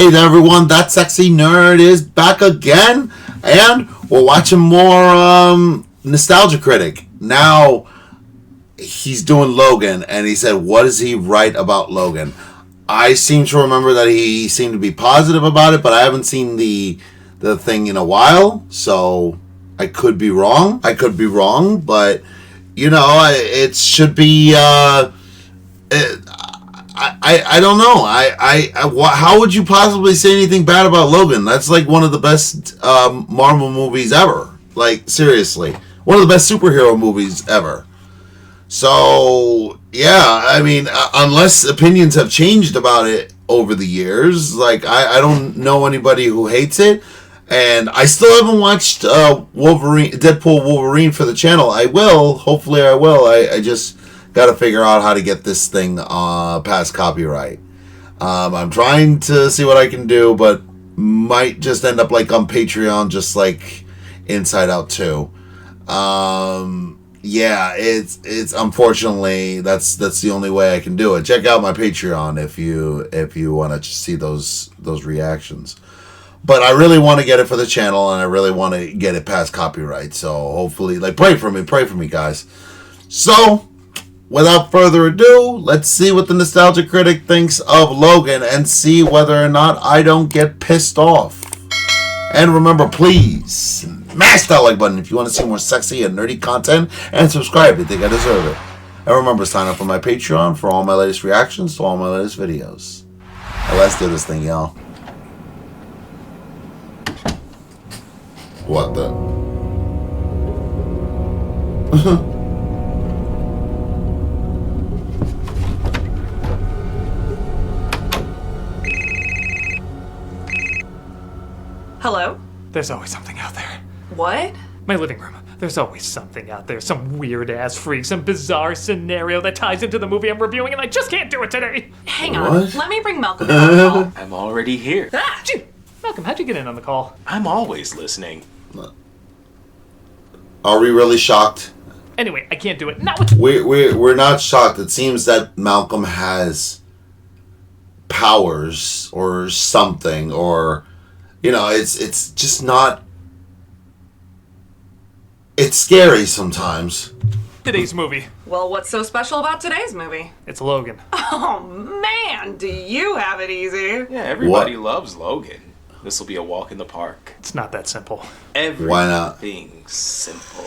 Hey there, everyone. That sexy nerd is back again, and we're watching more Nostalgia Critic. Now, he's doing Logan, and he said, what does he write about Logan? I seem to remember that he seemed to be positive about it, but I haven't seen the thing in a while, so I could be wrong. But, you know, it should be... I don't know. How would you possibly say anything bad about Logan? That's like one of the best Marvel movies ever. Like, seriously. One of the best superhero movies ever. So, yeah, I mean, unless opinions have changed about it over the years, like, I don't know anybody who hates it. And I still haven't watched Deadpool Wolverine for the channel. I will. Hopefully I will. I just... got to figure out how to get this thing past copyright. I'm trying to see what I can do, but might just end up like on Patreon, just like Inside Out 2. Yeah, it's unfortunately that's the only way I can do it. Check out my Patreon if you want to see those reactions. But I really want to get it for the channel, and I really want to get it past copyright. So hopefully, like, pray for me, guys. So, without further ado, let's see what the Nostalgia Critic thinks of Logan and see whether or not I don't get pissed off. And remember, please, smash that like button if you want to see more sexy and nerdy content, and subscribe if you think I deserve it. And remember, sign up for my Patreon for all my latest reactions to all my latest videos. Now, let's do this thing, y'all. What the... Hello? There's always something out there. What? My living room. There's always something out there. Some weird-ass freak, some bizarre scenario that ties into the movie I'm reviewing, and I just can't do it today. Hang on. Let me bring Malcolm in on the call. I'm already here. Ah! Gee, Malcolm, how'd you get in on the call? I'm always listening. Are we really shocked? Anyway, I can't do it. Not with... We're not shocked. It seems that Malcolm has powers or something, or... You know, it's just not... It's scary sometimes. Today's movie. Well, what's so special about today's movie? It's Logan. Oh, man, do you have it easy. Yeah, everybody loves Logan. This will be a walk in the park. It's not that simple. Why not? Everything's simple.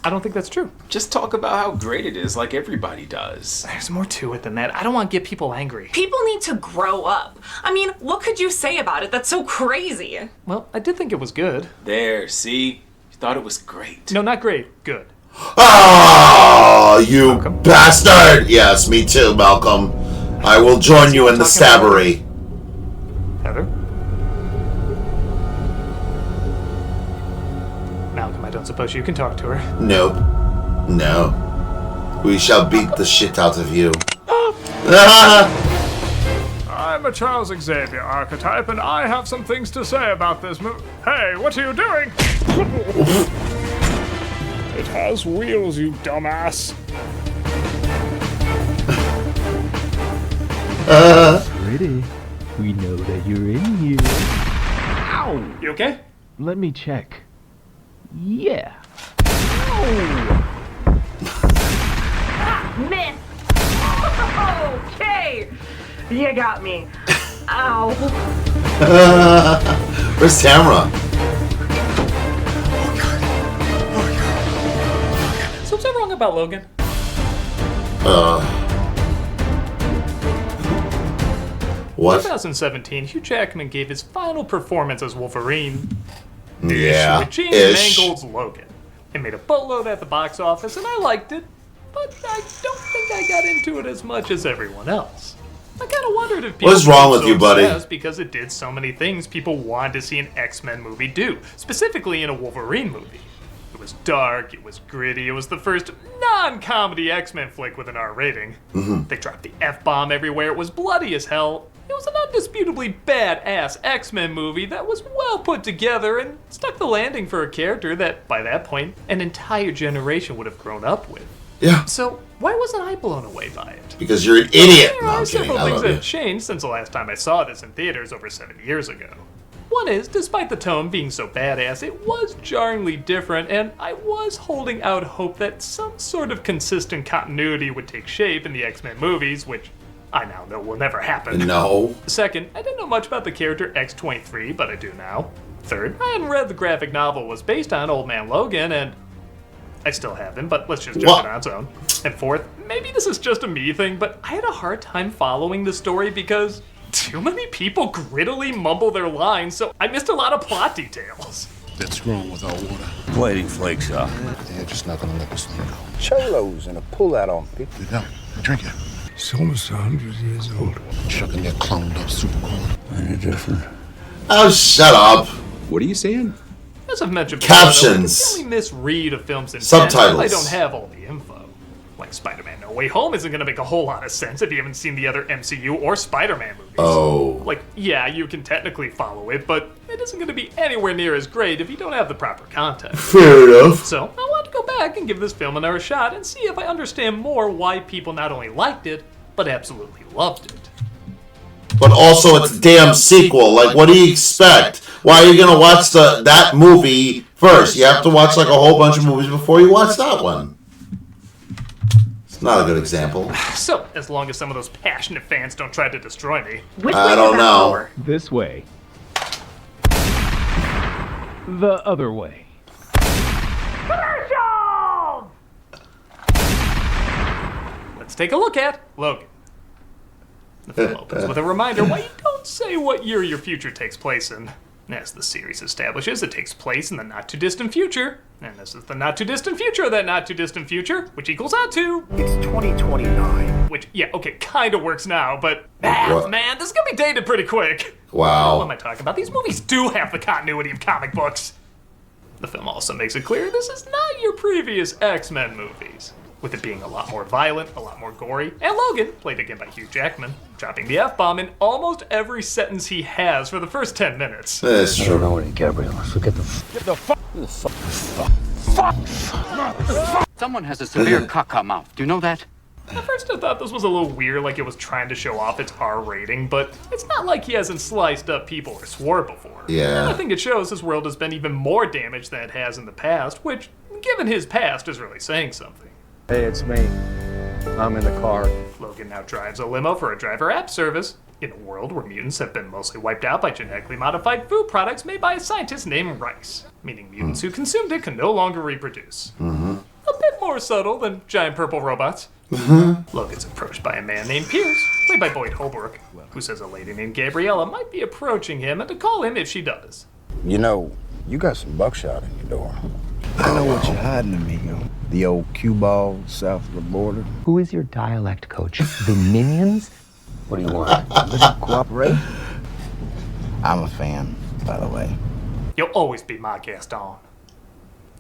I don't think that's true. Just talk about how great it is like everybody does. There's more to it than that. I don't want to get people angry. People need to grow up. I mean, what could you say about it that's so crazy? Well, I did think it was good. There, see? You thought it was great. No, not great. Good. Oh, you Malcolm? bastard! Yes, me too, Malcolm. I will join you in the stabbery. Heather? Malcolm, I don't suppose you can talk to her. Nope. No. We shall beat the shit out of you. I'm a Charles Xavier archetype, and I have some things to say about this movie. Hey, what are you doing? It has wheels, you dumbass. Pretty. We know that you're in here. Ow! You okay? Let me check. Yeah. Miss! Okay! You got me. Ow. Where's Tamara? So what's that wrong about Logan? What? 2017, Hugh Jackman gave his final performance as Wolverine. Yeah. With James Mangold's Logan. It made a boatload at the box office, and I liked it, but I don't think I got into it as much as everyone else. I kind of wondered if people What's wrong were with so you, buddy? obsessed because it did so many things people wanted to see an X-Men movie do, specifically in a Wolverine movie. It was dark, it was gritty, it was the first non-comedy X-Men flick with an R rating. They dropped the F-bomb everywhere, it was bloody as hell. It was an undisputably badass X-Men movie that was well put together and stuck the landing for a character that, by that point, an entire generation would have grown up with. Yeah. So, Why wasn't I blown away by it? Because you're an idiot. There No, are I'm kidding. several I things love that you. have changed since the last time I saw this in theaters over 7 years ago. One is, despite the tone being so badass, it was jarringly different, and I was holding out hope that some sort of consistent continuity would take shape in the X-Men movies, which I now know will never happen. No. Second, I didn't know much about the character X-23, but I do now. Third, I hadn't read the graphic novel was based on Old Man Logan, and I still haven't, but let's just judge it on its own. And fourth, maybe this is just a me thing, but I had a hard time following the story because too many people grittily mumble their lines, so I missed a lot of plot details. That's wrong with our water. Waiting flakes, huh? They're just not gonna let us leave. Cholos and a pull-out on people. Get down. Drink it. It's almost 100 years old. Chucking their cloned up super corn. Any different? Oh, shut up. What are you saying? As I've mentioned before, Captions. though, I can only misread a film's intent Subtitles. if I don't have all the info. Like Spider-Man No Way Home isn't going to make a whole lot of sense if you haven't seen the other MCU or Spider-Man movies. Oh. Like, yeah, you can technically follow it, but it isn't going to be anywhere near as great if you don't have the proper context. Fair enough. So, I want to go back and give this film another shot and see if I understand more why people not only liked it, but absolutely loved it. But also, it's a damn sequel. Like, what do you expect? Why are you gonna watch that movie first? You have to watch like a whole bunch of movies before you watch that one. It's not a good example. So, as long as some of those passionate fans don't try to destroy me. I don't know. This way. The other way. Let's take a look at Logan. The film opens with a reminder why you don't say what year your future takes place in. As the series establishes, it takes place in the not-too-distant future. And this is the not-too-distant future of that not-too-distant future, which equals out to... It's 2029. Which, yeah, okay, kinda works now, but... math, What? man, this is gonna be dated pretty quick. Wow. What am I talking about? These movies do have the continuity of comic books. The film also makes it clear this is not your previous X-Men movies, with it being a lot more violent, a lot more gory, and Logan, played again by Hugh Jackman, dropping the F-bomb in almost every sentence he has for the first 10 minutes. That's I don't true. know any Gabriel, so get the Someone has a severe caca mouth. Do you know that? At first I thought this was a little weird, like it was trying to show off its R rating, but it's not like he hasn't sliced up people or swore before. Yeah. And I think it shows his world has been even more damaged than it has in the past, which, given his past, is really saying something. Hey, it's me. I'm in the car. Logan now drives a limo for a driver app service, in a world where mutants have been mostly wiped out by genetically modified food products made by a scientist named Rice, meaning mutants who consumed it can no longer reproduce. A bit more subtle than giant purple robots. Logan's approached by a man named Pierce, played by Boyd Holbrook, who says a lady named Gabriella might be approaching him and to call him if she does. You know, you got some buckshot in your door. I know what you're hiding, amigo. The old cue ball south of the border. Who is your dialect coach? The Minions? What do you want? Cooperate? I'm a fan, by the way. You'll always be my Gaston.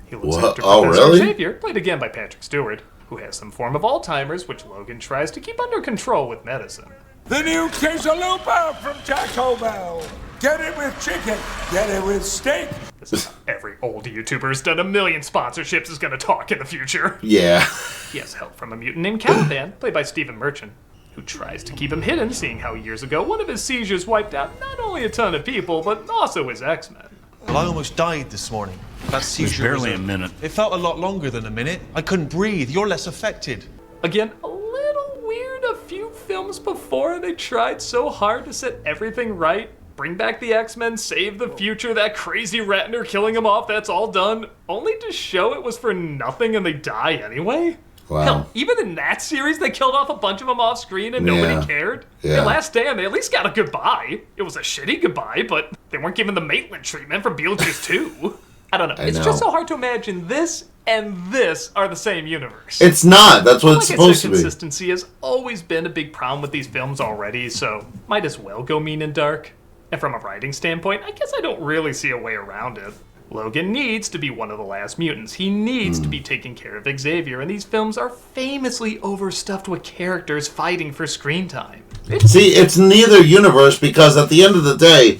He looks What? after Oh, Professor really? Xavier, played again by Patrick Stewart, who has some form of Alzheimer's, which Logan tries to keep under control with medicine. The new quesalupa from Taco Bell. Get it with chicken. Get it with steak. This is how every old YouTuber who's done a million sponsorships is going to talk in the future. Yeah. He has help from a mutant named Caliban, played by Stephen Merchant, who tries to keep him hidden, seeing how years ago one of his seizures wiped out not only a ton of people, but also his X-Men. Well, I almost died this morning. That seizure barely a minute. It felt a lot longer than a minute. I couldn't breathe. You're less affected. Again, a little weird a few films before they tried so hard to set everything right. Bring back the X-Men, save the future, that crazy Ratner killing him off, that's all done, only to show it was for nothing and they die anyway? Wow. Hell, even in that series, they killed off a bunch of them off screen and Yeah. nobody cared. Yeah. In Last Stand, they at least got a goodbye. It was a shitty goodbye, but they weren't given the Maitland treatment from Beetlejuice 2. I don't know. It's know. just so hard to imagine this and this are the same universe. It's not. That's what it's Like I supposed said, to be. consistency has always been a big problem with these films already, so might as well go mean and dark. And from a writing standpoint, I guess I don't really see a way around it. Logan needs to be one of the last mutants. He needs to be taking care of Xavier, and these films are famously overstuffed with characters fighting for screen time. See, it's neither universe because at the end of the day,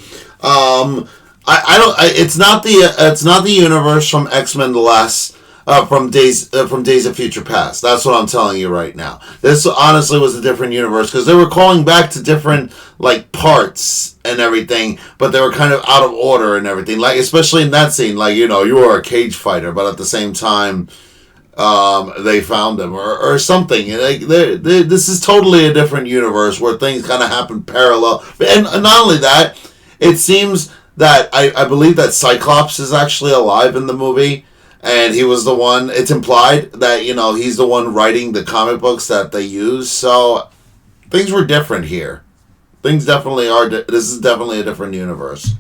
it's not the universe from X-Men: The Last From Days of Future Past. That's what I'm telling you right now. This honestly was a different universe because they were calling back to different like parts and everything, but they were kind of out of order and everything. Like especially in that scene, like you were a cage fighter, but at the same time, they found him or something. Like this is totally a different universe where things kind of happen parallel. And not only that, it seems that I believe that Cyclops is actually alive in the movie. And he was the one, it's implied that, he's the one writing the comic books that they use. So, things were different here. Things definitely are, this is definitely a different universe.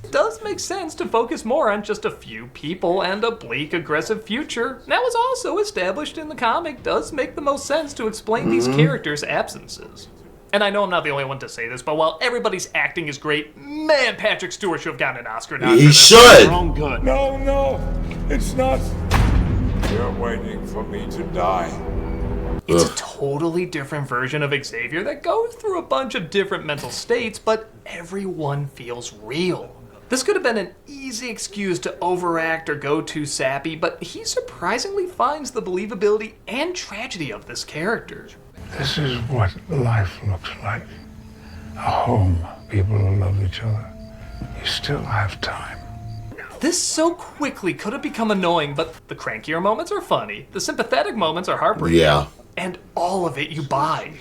It does make sense to focus more on just a few people and a bleak, aggressive future. That was also established in the comic. Does make the most sense to explain these characters' absences. And I know I'm not the only one to say this, but while everybody's acting is great, man, Patrick Stewart should have gotten an Oscar nod. He should. Good. No, it's not. You're waiting for me to die. It's a totally different version of Xavier that goes through a bunch of different mental states, but everyone feels real. This could have been an easy excuse to overact or go too sappy, but he surprisingly finds the believability and tragedy of this character. This is what life looks like. A home, people who love each other. You still have time. This so quickly could have become annoying, but the crankier moments are funny, the sympathetic moments are heartbreaking. Yeah. And all of it you buy.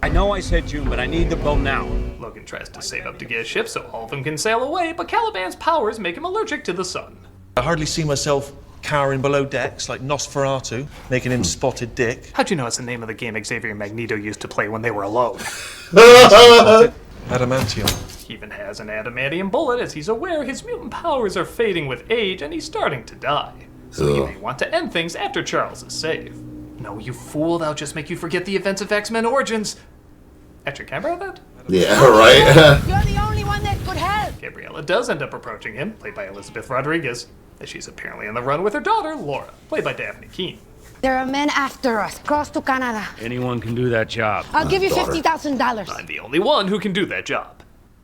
I know I said June, but I need the boat now. Logan tries to save up to get a ship so all of them can sail away, but Caliban's powers make him allergic to the sun. I hardly see myself cowering below decks like Nosferatu, making him spotted dick. How'd you know it's the name of the game Xavier and Magneto used to play when they were alone? Adamantium. He even has an adamantium bullet as he's aware his mutant powers are fading with age and he's starting to die. So he may want to end things after Charles is safe. No, you fool, that'll just make you forget the events of X-Men Origins. Actually, can I borrow that? Yeah, right. You're the only one that could help. Gabriella does end up approaching him, played by Elizabeth Rodriguez, as she's apparently on the run with her daughter, Laura, played by Daphne Keane. There are men after us, cross to Canada. Anyone can do that job. I'll give you $50,000. I'm the only one who can do that job.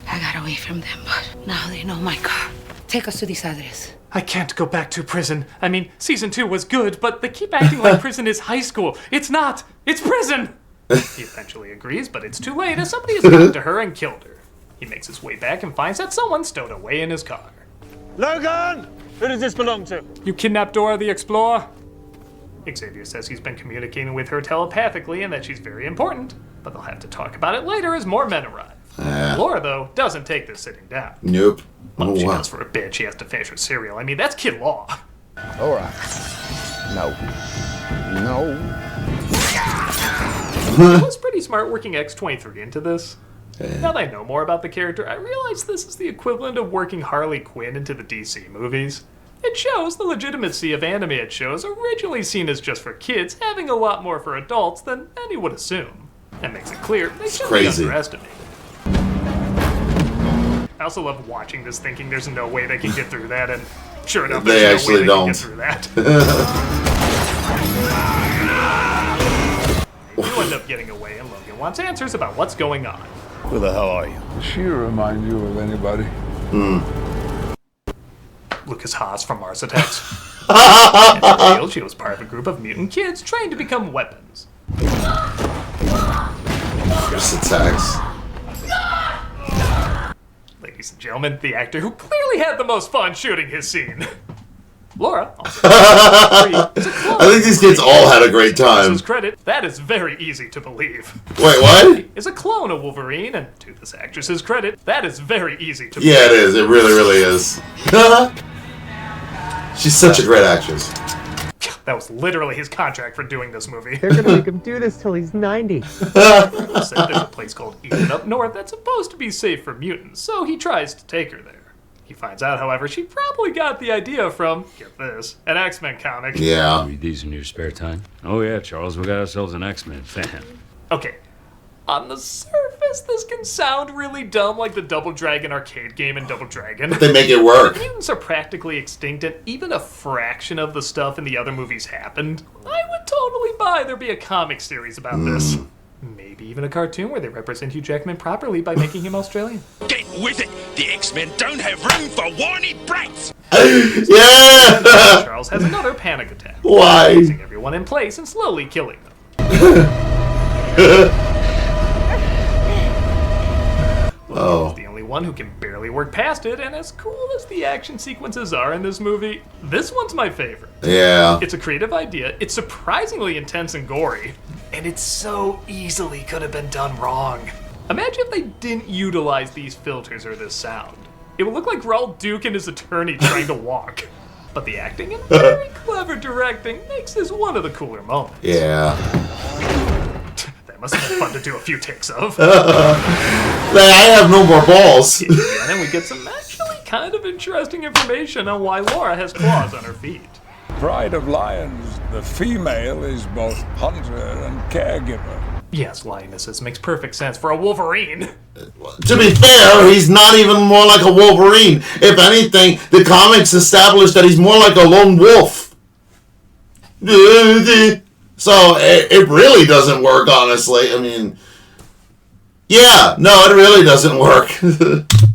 I got away from them, but now they know my car. Take us to this address. I can't go back to prison. I mean, season 2 was good, but they keep acting like prison is high school. It's not. It's prison. He eventually agrees, but it's too late as somebody has gotten to her and killed her. He makes his way back and finds that someone stowed away in his car. Logan! Who does this belong to? You kidnapped Dora the Explorer? Xavier says he's been communicating with her telepathically and that she's very important, but they'll have to talk about it later as more men arrive. Laura, though, doesn't take this sitting down. Nope. Well, she does for a bit. She has to finish her cereal. I mean, that's kid law. Laura. No. It was pretty smart working X-23 into this. Now that I know more about the character, I realize this is the equivalent of working Harley Quinn into the DC movies. It shows the legitimacy of animated shows originally seen as just for kids having a lot more for adults than many would assume. That makes it clear they shouldn't be underestimated. I also love watching this thinking there's no way they can get through that, and sure enough, there's no way they can get through that. You end up getting away, and Logan wants answers about what's going on. Who the hell are you? Does she remind you of anybody? Lucas Haas from Mars Attacks. And revealed she was part of a group of mutant kids trained to become weapons. Mars Attacks. Ladies and gentlemen, the actor who clearly had the most fun shooting his scene. Laura, also I think these kids all had a great time. His credit, that is very easy to believe. Wait, what? Is a clone of Wolverine, and to this actress's credit, that is very easy to believe. Yeah, it is. It really, really is. She's such a great actress. That was literally his contract for doing this movie. They're gonna make him do this till he's 90. Said there's a place called Eden up north that's supposed to be safe for mutants, so he tries to take her there. He finds out, however, she probably got the idea from, get this, an X-Men comic. Yeah. Read these in your spare time? Oh yeah, Charles, we got ourselves an X-Men fan. Okay. On the surface, this can sound really dumb, like the Double Dragon arcade game in Double Dragon. But they make it work. The mutants are practically extinct, and even a fraction of the stuff in the other movies happened. I would totally buy there be a comic series about this. Maybe even a cartoon where they represent Hugh Jackman properly by making him Australian. Get with it! The X-Men don't have room for whiny brats! Yeah! Charles has another panic attack. Why? Freezing everyone in place and slowly killing them. Oh. He's the only one who can barely work past it, and as cool as the action sequences are in this movie, this one's my favorite. Yeah. It's a creative idea, it's surprisingly intense and gory, and it so easily could have been done wrong. Imagine if they didn't utilize these filters or this sound. It would look like Raul Duke and his attorney trying to walk. But the acting and very clever directing makes this one of the cooler moments. Yeah. That must have been fun to do a few takes of. I have no more balls. And then we get some actually kind of interesting information on why Laura has claws on her feet. Pride of Lions, the female is both hunter and caregiver. Yes, lionesses makes perfect sense for a Wolverine. To be fair, he's not even more like a Wolverine. If anything, the comics established that he's more like a lone wolf. So it really doesn't work, honestly. I mean, yeah, no, it really doesn't work.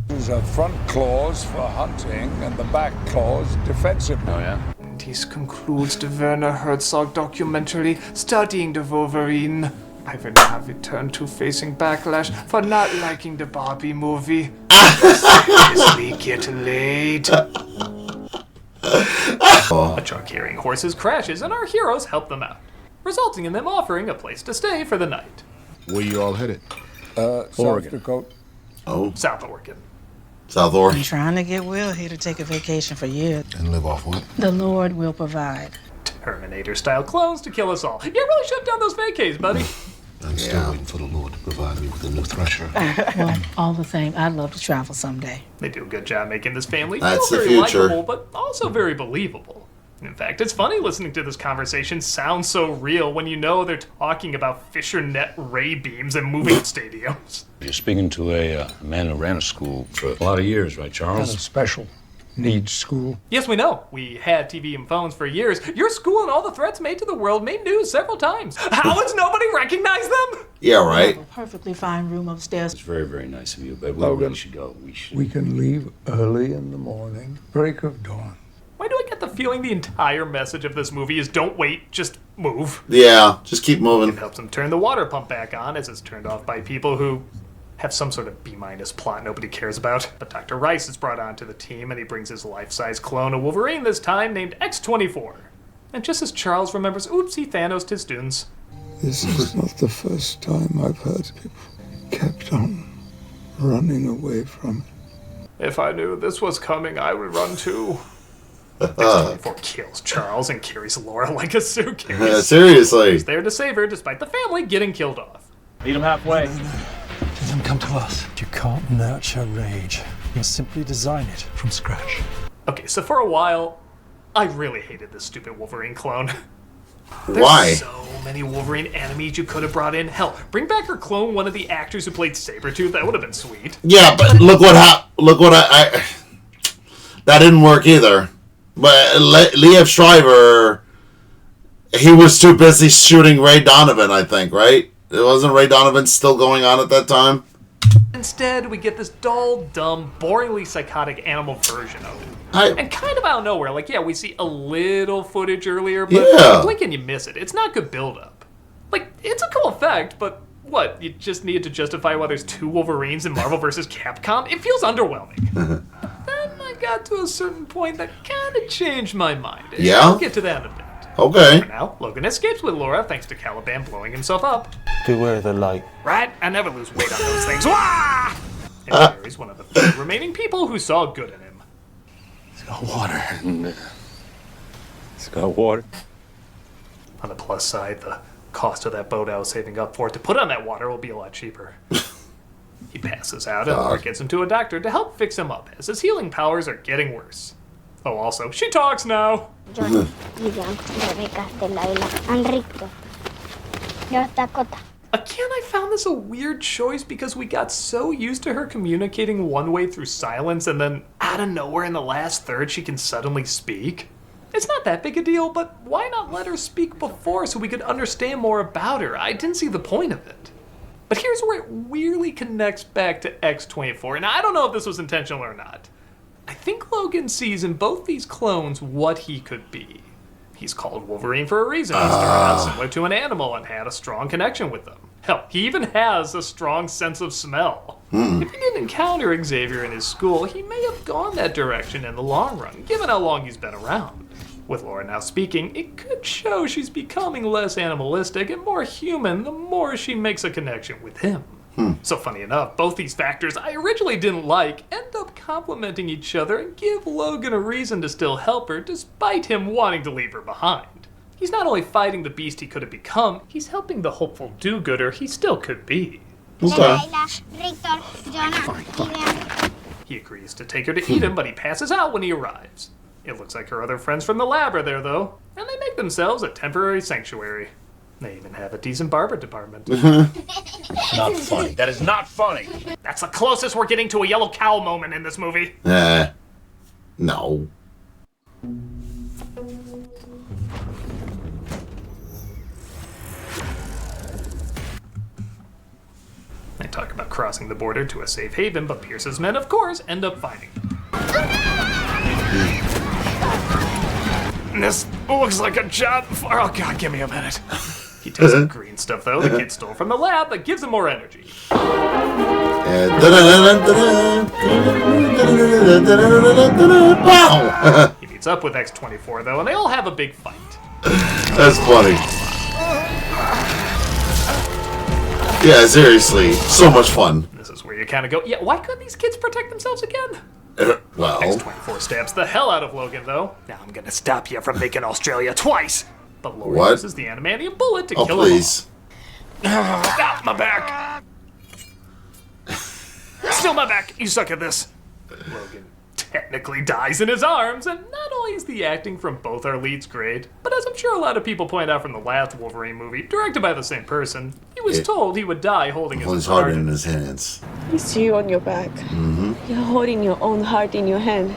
These are front claws for hunting and the back claws defensive. Oh, yeah? This concludes the Werner Herzog documentary, Studying the Wolverine. I will now return to facing backlash for not liking the Barbie movie. Seriously, get laid. A truck carrying horses crashes and our heroes help them out, resulting in them offering a place to stay for the night. Where you all headed? South Dakota. Oh. South Oregon. South Oregon. I'm trying to get Will here to take a vacation for years. And live off what? The Lord will provide. Terminator-style clones to kill us all. You really shut down those vacays, buddy. I'm still waiting for the Lord to provide me with a new thresher. Well, all the same, I'd love to travel someday. They do a good job making this family That's feel the very future. likable, but also very believable. In fact, it's funny listening to this conversation sound so real when you know they're talking about Fisher net ray beams and moving stadiums. You're speaking to a man who ran a school for a lot of years, right, Charles? Kind of special needs school. Yes, we know. We had TV and phones for years. Your school and all the threats made to the world made news several times. How has nobody recognized them? Yeah, right. A perfectly fine room upstairs. It's very, very nice of you, but we Logan, really should go. We can leave early in the morning, break of dawn. Why do I get the feeling the entire message of this movie is don't wait, just move? Yeah, just keep moving. It helps him turn the water pump back on as it's turned off by people who have some sort of B- plot nobody cares about. But Dr. Rice is brought onto the team and he brings his life-size clone of Wolverine this time named X-24. And just as Charles remembers, oops, he Thanos'd his students. This is not the first time I've heard people kept on running away from it. If I knew this was coming, I would run too. X-24 kills Charles and carries Laura like a suitcase. Seriously. He's there to save her despite the family getting killed off. Meet him halfway. Let them come to us. You can't nurture rage. You simply design it from scratch. Okay, so for a while, I really hated this stupid Wolverine clone. Why? There's so many Wolverine enemies you could have brought in. Hell, bring back or clone one of the actors who played Sabretooth. That would have been sweet. Yeah, but look what I that didn't work either. But Liev Schreiber, he was too busy shooting Ray Donovan, I think, right? It wasn't Ray Donovan still going on at that time? Instead, we get this dull, dumb, boringly psychotic animal version of it. And kind of out of nowhere, like, yeah, we see a little footage earlier, but you blink and you miss it. It's not good build-up. Like, it's a cool effect, but what, you just need to justify why there's two Wolverines in Marvel vs. Capcom? It feels underwhelming. Then I got to a certain point that kind of changed my mind. Yeah? I'll get to that in a bit. Okay. For now, Logan escapes with Laura thanks to Caliban blowing himself up. Beware the light. Right? I never lose weight on those things. Wah! And Jerry's one of the few remaining people who saw good in him. It's got water. It's got water. On the plus side, the cost of that boat I was saving up for to put on that water will be a lot cheaper. He passes out and Laura gets him to a doctor to help fix him up as his healing powers are getting worse. Oh, also, she talks now. Again, I found this a weird choice because we got so used to her communicating one way through silence and then out of nowhere in the last third she can suddenly speak. It's not that big a deal, but why not let her speak before so we could understand more about her? I didn't see the point of it. But here's where it weirdly connects back to X-24, and I don't know if this was intentional or not. I think Logan sees in both these clones what he could be. He's called Wolverine for a reason. He started out similar to an animal and had a strong connection with them. Hell, he even has a strong sense of smell. If he didn't encounter Xavier in his school, he may have gone that direction in the long run, given how long he's been around. With Laura now speaking, it could show she's becoming less animalistic and more human the more she makes a connection with him. So funny enough, both these factors I originally didn't like end up complementing each other and give Logan a reason to still help her despite him wanting to leave her behind. He's not only fighting the beast he could have become, he's helping the hopeful do-gooder he still could be. He agrees to take her to Eden, but he passes out when he arrives. It looks like her other friends from the lab are there, though, and they make themselves a temporary sanctuary. They even have a decent barber department. Not funny. That is not funny. That's the closest we're getting to a yellow cow moment in this movie. No. They talk about crossing the border to a safe haven, but Pierce's men, of course, end up finding them. This looks like a job for... Oh, God, give me a minute. He takes some green stuff, though, the kid stole from the lab that gives him more energy. He meets up with X-24, though, and they all have a big fight. That's funny. Yeah, seriously. So much fun. This is where you kind of go, yeah, why couldn't these kids protect themselves again? Well... X-24 stabs the hell out of Logan, though. Now I'm gonna stop you from making Australia twice. But Laura uses the adamantium bullet to kill him all. Ah, my back! Still my back! You suck at this! Logan technically dies in his arms, and not only is the acting from both our leads great, but as I'm sure a lot of people point out from the last Wolverine movie, directed by the same person, he was told he would die holding his heart in his hands. You see you on your back. You're holding your own heart in your hand.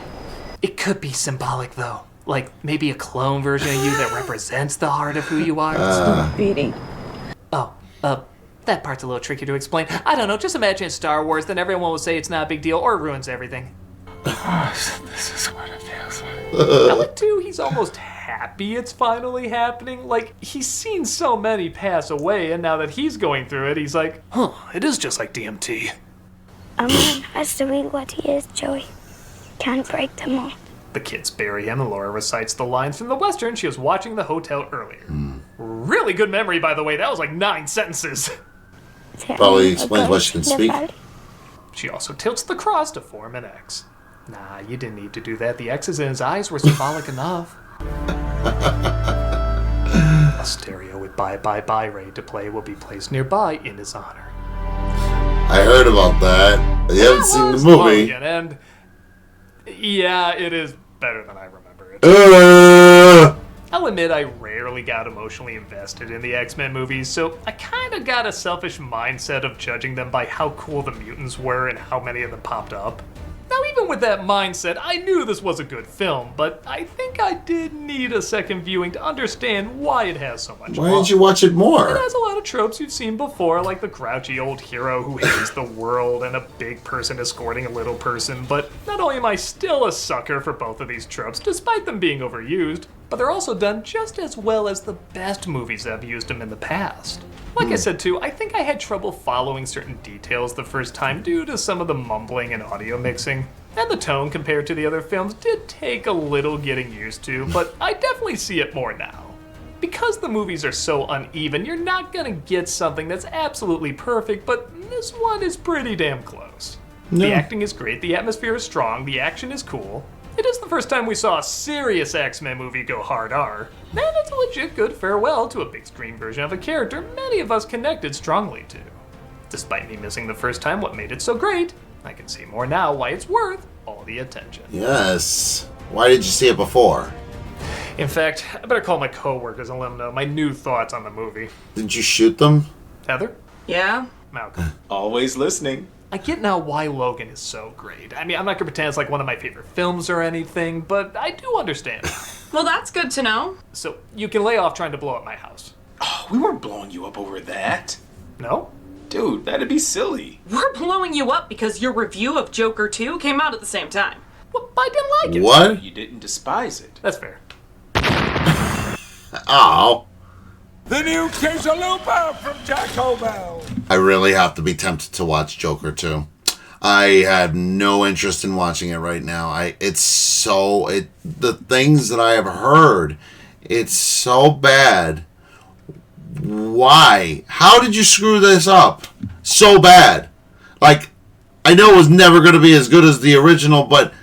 It could be symbolic, though. Like, maybe a clone version of you that represents the heart of who you are. Stop beating. Oh, that part's a little tricky to explain. I don't know, just imagine it's Star Wars, then everyone will say it's not a big deal or it ruins everything. This is what it feels like. I like, too, he's almost happy it's finally happening. Like, he's seen so many pass away, and now that he's going through it, he's like, huh, it is just like DMT. A man has to be what he is, Joey. Can't break them all. The kids bury him, and Laura recites the lines from the Western she was watching the hotel earlier. Really good memory, by the way. That was like 9 sentences. Probably explains why she can speak. She also tilts the cross to form an X. Nah, you didn't need to do that. The X's in his eyes were symbolic enough. A stereo with Bye Bye Bye ready to play will be placed nearby in his honor. I heard about that. You haven't seen the movie. Logan, and yeah, it is better than I remember it. I'll admit I rarely got emotionally invested in the X-Men movies, so I kind of got a selfish mindset of judging them by how cool the mutants were and how many of them popped up. Now, even with that mindset, I knew this was a good film, but I think I did need a second viewing to understand why it has so much Why didn't you watch it more? It has a lot of tropes you've seen before, like the grouchy old hero who hates the world and a big person escorting a little person, but not only am I still a sucker for both of these tropes, despite them being overused, but they're also done just as well as the best movies that have used them in the past. Like I said too, I think I had trouble following certain details the first time due to some of the mumbling and audio mixing. And the tone compared to the other films did take a little getting used to, but I definitely see it more now. Because the movies are so uneven, you're not gonna get something that's absolutely perfect, but this one is pretty damn close. The acting is great, the atmosphere is strong, the action is cool. It is the first time we saw a serious X-Men movie go hard R, and it's a legit good farewell to a big screen version of a character many of us connected strongly to. Despite me missing the first time what made it so great, I can see more now why it's worth all the attention. Yes. Why did you see it before? In fact, I better call my coworkers and let them know my new thoughts on the movie. Didn't you shoot them? Heather? Yeah? Malcolm? Always listening. I get now why Logan is so great. I mean, I'm not gonna pretend it's like one of my favorite films or anything, but I do understand. Well, that's good to know. So, you can lay off trying to blow up my house. Oh, we weren't blowing you up over that. No? Dude, that'd be silly. We're blowing you up because your review of Joker 2 came out at the same time. Well, I didn't like it. What? You didn't despise it. That's fair. Oh. The new Quesalupa from Taco Bell. I really have to be tempted to watch Joker 2. I had no interest in watching it right now. The things that I have heard, it's so bad. Why? How did you screw this up so bad? Like, I know it was never going to be as good as the original, but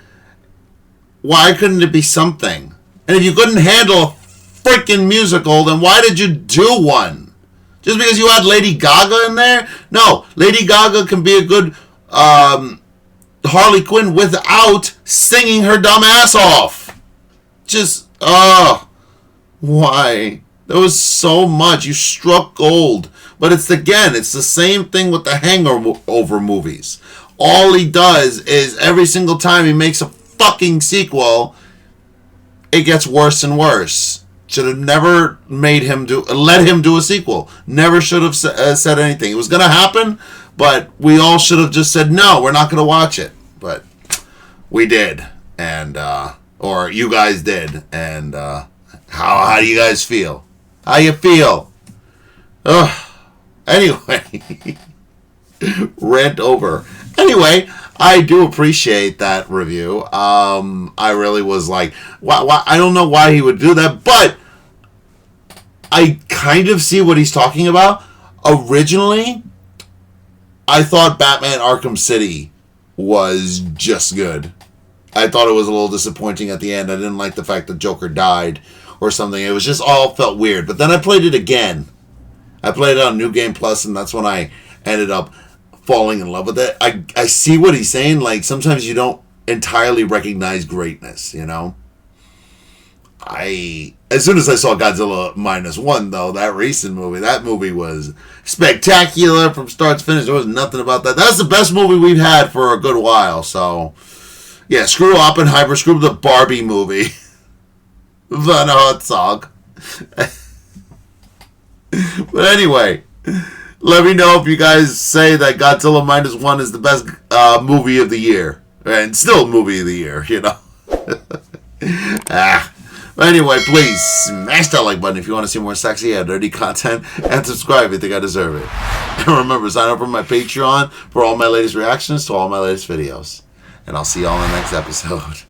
why couldn't it be something? And if you couldn't handle a freaking musical, then why did you do one? Just because you had Lady Gaga in there? No, Lady Gaga can be a good Harley Quinn without singing her dumb ass off. Just, why? There was so much. You struck gold. But it's the same thing with the Hangover movies. All he does is every single time he makes a fucking sequel, it gets worse and worse. Should have never let him do a sequel. Never should have said anything. It was going to happen, but we all should have just said, no, we're not going to watch it. But we did. And, or you guys did. And, how do you guys feel? How you feel? Ugh. Anyway. Rant over. Anyway, I do appreciate that review. I really was like, why? I don't know why he would do that, but I kind of see what he's talking about. Originally, I thought Batman Arkham City was just good. I thought it was a little disappointing at the end. I didn't like the fact that Joker died or something. It was just all felt weird. But then I played it again. I played it on New Game Plus, and that's when I ended up falling in love with it. I see what he's saying. Like, sometimes you don't entirely recognize greatness, you know? As soon as I saw Godzilla -1, though, that movie was spectacular from start to finish. There was nothing about that. That's the best movie we've had for a good while, so yeah, screw Oppenheimer, screw the Barbie movie. Van Herzog. But anyway, let me know if you guys say that Godzilla -1 is the best movie of the year. And still movie of the year, you know. But anyway, please smash that like button if you want to see more sexy and dirty content. And subscribe if you think I deserve it. And remember, sign up for my Patreon for all my latest reactions to all my latest videos. And I'll see y'all in the next episode.